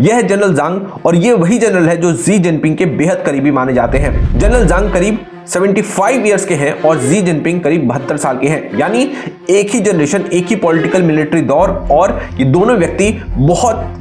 यह है जनरल जांग और ये वही जनरल है जो जी जिनपिंग के बेहद करीबी माने जाते हैं। जनरल जांग करीब 75 इयर्स के हैं और जी जिनपिंग करीब 72 साल के हैं, यानी एक ही जनरेशन, एक ही पॉलिटिकल मिलिट्री दौर, और ये दोनों व्यक्ति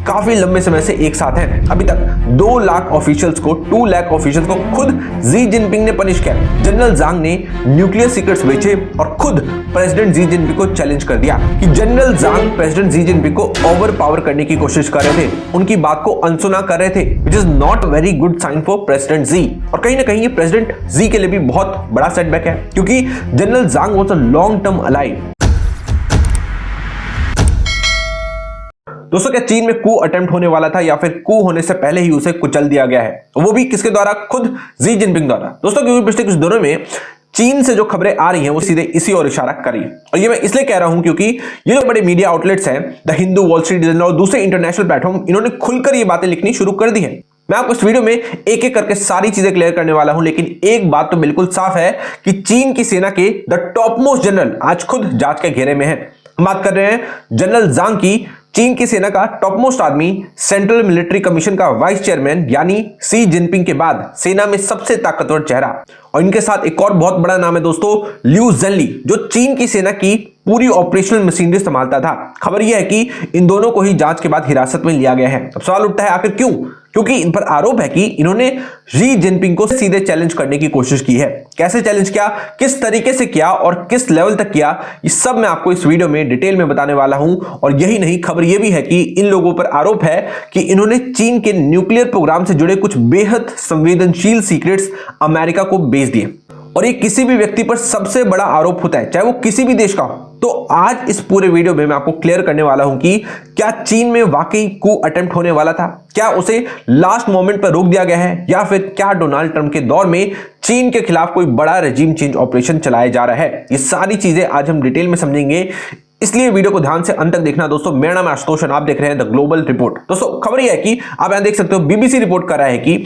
काफी लंबे समय से एक साथ हैं। अभी तक 2 लाख ऑफिशियल्स को 2 लाख ऑफिशियल्स को खुद जी जिनपिंग ने पनिश किया। जनरल जांग ने न्यूक्लियर सीक्रेट्स बेचे और खुद प्रेसिडेंट जी जिनपिंग को चैलेंज कर दिया कि जनरल जांग प्रेसिडेंट जी जिनपिंग को ओवर पावर करने की कोशिश कर रहे थे, उनकी बात को अनसुना कर रहे थे, which is not very good sign for president जी। और कहीं ना कहीं ये प्रेसिडेंट जी के लिए भी बहुत बड़ा सेटबैक है, क्योंकि general Zhang was a long term ally. दोस्तों, क्या चीन में कू अटेम्प्ट होने वाला था या फिर कू होने से पहले ही उसे कुचल दिया गया है, वो भी किसके द्वारा? खुद जी जिनपिंग द्वारा। दोस्तों, क्योंकि पिछले कुछ दिनों में चीन से जो खबरें आ रही हैं वो सीधे इसी ओर इशारा कर रही है, और ये मैं इसलिए कह रहा हूं क्योंकि ये जो बड़े मीडिया आउटलेट्स हैं, the Hindu, wall street journal और दूसरे इंटरनेशनल प्लेटफॉर्म, इन्होंने खुलकर ये बातें लिखनी शुरू कर दी है। मैं आपको इस वीडियो में एक एक करके सारी चीजें क्लियर करने वाला हूं, लेकिन एक बात तो बिल्कुल साफ है कि चीन की सेना के द टॉप मोस्ट जनरल आज खुद जांच के घेरे में है। हम बात कर रहे हैं जनरल जांग की, चीन की सेना का टॉप मोस्ट आदमी, सेंट्रल मिलिट्री कमीशन का वाइस चेयरमैन, यानी सी जिनपिंग के बाद सेना में सबसे ताकतवर चेहरा। और इनके साथ एक और बहुत बड़ा नाम है दोस्तों, लियू जेनली, जो चीन की सेना की पूरी ऑपरेशनल मशीनरी संभालता था। खबर यह है कि इन दोनों को ही जांच के बाद हिरासत में लिया गया है। अब सवाल उठता है, आखिर क्यों? क्योंकि इन पर आरोप है कि इन्होंने शी जिनपिंग को सीधे चैलेंज करने की कोशिश की है। कैसे चैलेंज किया, किस तरीके से किया और किस लेवल तक किया, ये सब मैं आपको इस वीडियो में डिटेल में बताने वाला हूं। और यही नहीं, खबर यह भी है कि इन लोगों पर आरोप है कि इन्होंने चीन के न्यूक्लियर प्रोग्राम से जुड़े कुछ बेहद संवेदनशील सीक्रेट्स अमेरिका को बेच दिए। और ये किसी भी व्यक्ति पर सबसे बड़ा आरोप होता है, चाहे वो किसी भी देश का हो। तो आज इस पूरे वीडियो में मैं आपको क्लियर करने वाला हूं कि क्या चीन में वाकई कू अटेम्प्ट होने वाला था, क्या उसे लास्ट मोमेंट पर रोक दिया गया है, या फिर क्या डोनाल्ड ट्रंप के दौर में चीन के खिलाफ कोई बड़ा रेजिम चेंज ऑपरेशन चलाया जा रहा है। ये सारी चीजें आज हम डिटेल में समझेंगे, इसलिए वीडियो को ध्यान से अंत तक देखना। दोस्तों, मेरा नाम आशुतोष और आप देख रहे हैं द ग्लोबल रिपोर्ट। दोस्तों, खबर यह है कि आप यहां देख सकते हो, बीबीसी रिपोर्ट कर रहा है कि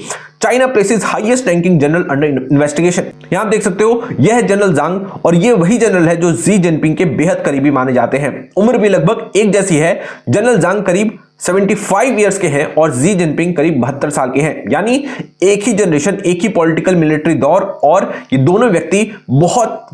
China places highest ranking general under investigation. यहां आप देख सकते हो, यह है जनरल जांग और ये वही जनरल है जो जी जिनपिंग के बेहद करीबी माने जाते हैं। उम्र भी लगभग एक जैसी है। जनरल जांग करीब 75 इयर्स के हैं और जी जिनपिंग करीब 72 साल के हैं, यानी एक ही जनरेशन, एक ही पॉलिटिकल मिलिट्री दौर, और ये दोनों व्यक्ति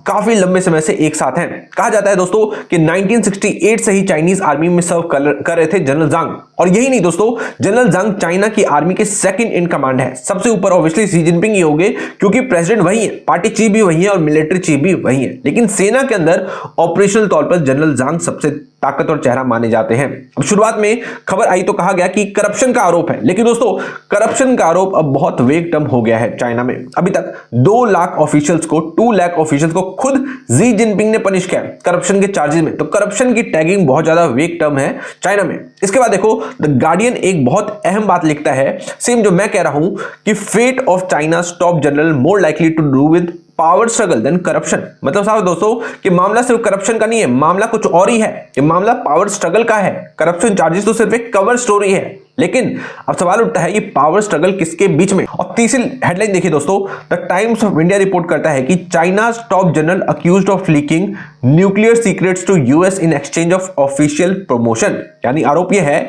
काफी लंबे समय से एक साथ हैं। कहा जाता है दोस्तों कि 1968 से ही चाइनीज आर्मी में सर्व कर रहे थे जनरल जांग। और यही नहीं दोस्तों, जनरल जांग चाइना की आर्मी के सेकंड इन कमांड है। सबसे ऊपर ऑब्वियसली शी जिनपिंग ही होंगे, क्योंकि प्रेसिडेंट वही है, पार्टी चीफ भी वही है और मिलिट्री चीफ भी वही है। लेकिन सेना के अंदर ऑपरेशनल तौर पर जनरल जांग सबसे ताकतवर चेहरा माने जाते हैं। अब शुरुआत में खबर आई तो कहा गया कि करप्शन का आरोप है, लेकिन दोस्तों करप्शन का आरोप अब बहुत वेग टर्म हो गया है चाइना में। अभी तक 2 लाख ऑफिशियल्स को 2 लाख ऑफिशियल्स को खुद जी जिनपिंग ने पनिश किया करप्शन के चार्जेस में। तो करप्शन की टैगिंग बहुत ज्यादा वेग टर्म है चाइना में। इसके बाद देखो, द गार्डियन एक बहुत अहम बात लिखता है, सेम जो मैं कह रहा हूं, कि fate of China's top general more likely to do with power struggle than corruption. मतलब साहब दोस्तों कि मामला सिर्फ करप्शन का नहीं है, मामला कुछ और ही है। ये मामला पावर स्ट्रगल का है। करप्शन चार्जेस तो सिर्फ एक कवर स्टोरी है, लेकिन अब सवाल उठता है, ये पावर स्ट्रगल किसके बीच में? और तीसरी हेडलाइन देखिए दोस्तों, the Times of India report करता है कि China's top general accused of leaking nuclear secrets to US in exchange of official promotion. यानी आरोप यह है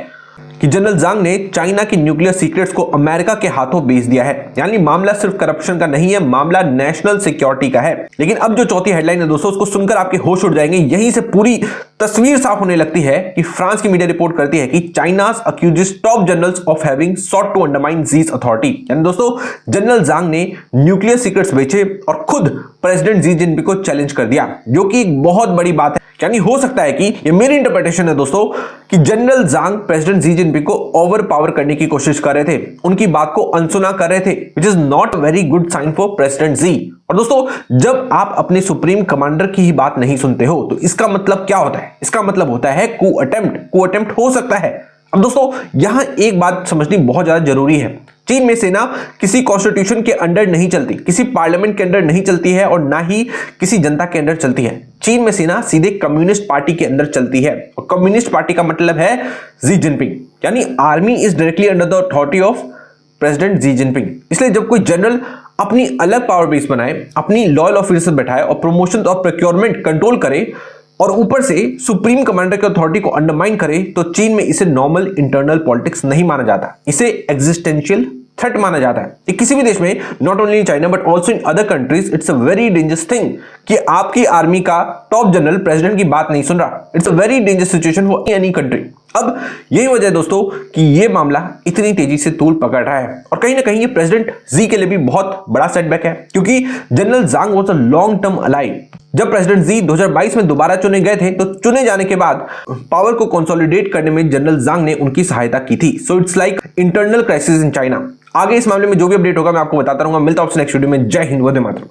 कि जनरल जांग ने चाइना की न्यूक्लियर सीक्रेट्स को अमेरिका के हाथों बेच दिया है। यानी मामला सिर्फ करप्शन का नहीं है, मामला नेशनल सिक्योरिटी का है। लेकिन अब जो चौथी हेडलाइन है दोस्तों, उसको सुनकर आपके होश उड़ जाएंगे। यहीं से पूरी तस्वीर साफ होने लगती है कि फ्रांस की मीडिया रिपोर्ट करती है कि चाइना's accuses top generals of having sought to undermine Xi's authority। यानी दोस्तों जनरल जांग ने न्यूक्लियर सीक्रेट्स बेचे और खुद प्रेसिडेंट जी जिनपिंग को चैलेंज कर दिया, जो कि एक बहुत बड़ी बात है। यानी हो सकता है कि ये मेरी इंटरप्रिटेशन है दोस्तों, कि जनरल जांग प्रेसिडेंट जी जिनपिंग को ओवर पावर करने की कोशिश कर रहे थे, उनकी बात को अनसुना कर रहे थे, which is not very good sign for president जी। और दोस्तों, जब आप अपने सुप्रीम कमांडर की ही बात नहीं सुनते हो तो इसका मतलब क्या होता है? इसका मतलब होता है कू अटेम्प्ट हो सकता है। अब दोस्तों यहां एक बात समझनी बहुत ज्यादा जरूरी है। चीन में सेना किसी कॉन्स्टिट्यूशन के अंडर नहीं चलती, किसी पार्लियामेंट के अंडर नहीं चलती है और ना ही किसी जनता के अंडर चलती है। चीन में सेना सीधे कम्युनिस्ट पार्टी के अंदर चलती है, और कम्युनिस्ट पार्टी का मतलब है जी जिनपिंग। यानी army is directly under the authority of president Xi Jinping. इसलिए जब कोई जनरल अपनी अलग पावर बेस बनाए, अपनी लॉयल ऑफिसर बैठाए और प्रमोशन और प्रोक्योरमेंट कंट्रोल करे, और ऊपर से सुप्रीम कमांडर की अथॉरिटी को अंडरमाइन करे, तो चीन में इसे नॉर्मल इंटरनल पॉलिटिक्स नहीं माना जाता, इसे एग्जिस्टेंशियल थ्रेट माना जाता है। ये किसी भी देश में, not only in China but also in other countries, it's a very dangerous thing कि आपकी आर्मी का टॉप जनरल प्रेसिडेंट की बात नहीं सुन रहा। It's a very dangerous situation for any country. अब यही वजह है दोस्तों कि ये मामला इतनी तेजी से तूल पकड़ रहा है, और कहीं ना कहीं ये प्रेसिडेंट जी के लिए भी बहुत बड़ा सेटबैक है, क्योंकि general Zhang was a long term ally. जब प्रेसिडेंट जी 2022 में दोबारा चुने गए थे, तो चुने जाने के बाद पावर को कंसोलिडेट करने में जनरल जांग ने उनकी सहायता की थी। So it's like internal crisis in China. आगे इस मामले में जो भी अपडेट होगा मैं आपको बताता रहूंगा। मिलता हूं आपसे नेक्स्ट वीडियो में। जय हिंद, वंदे मातरम।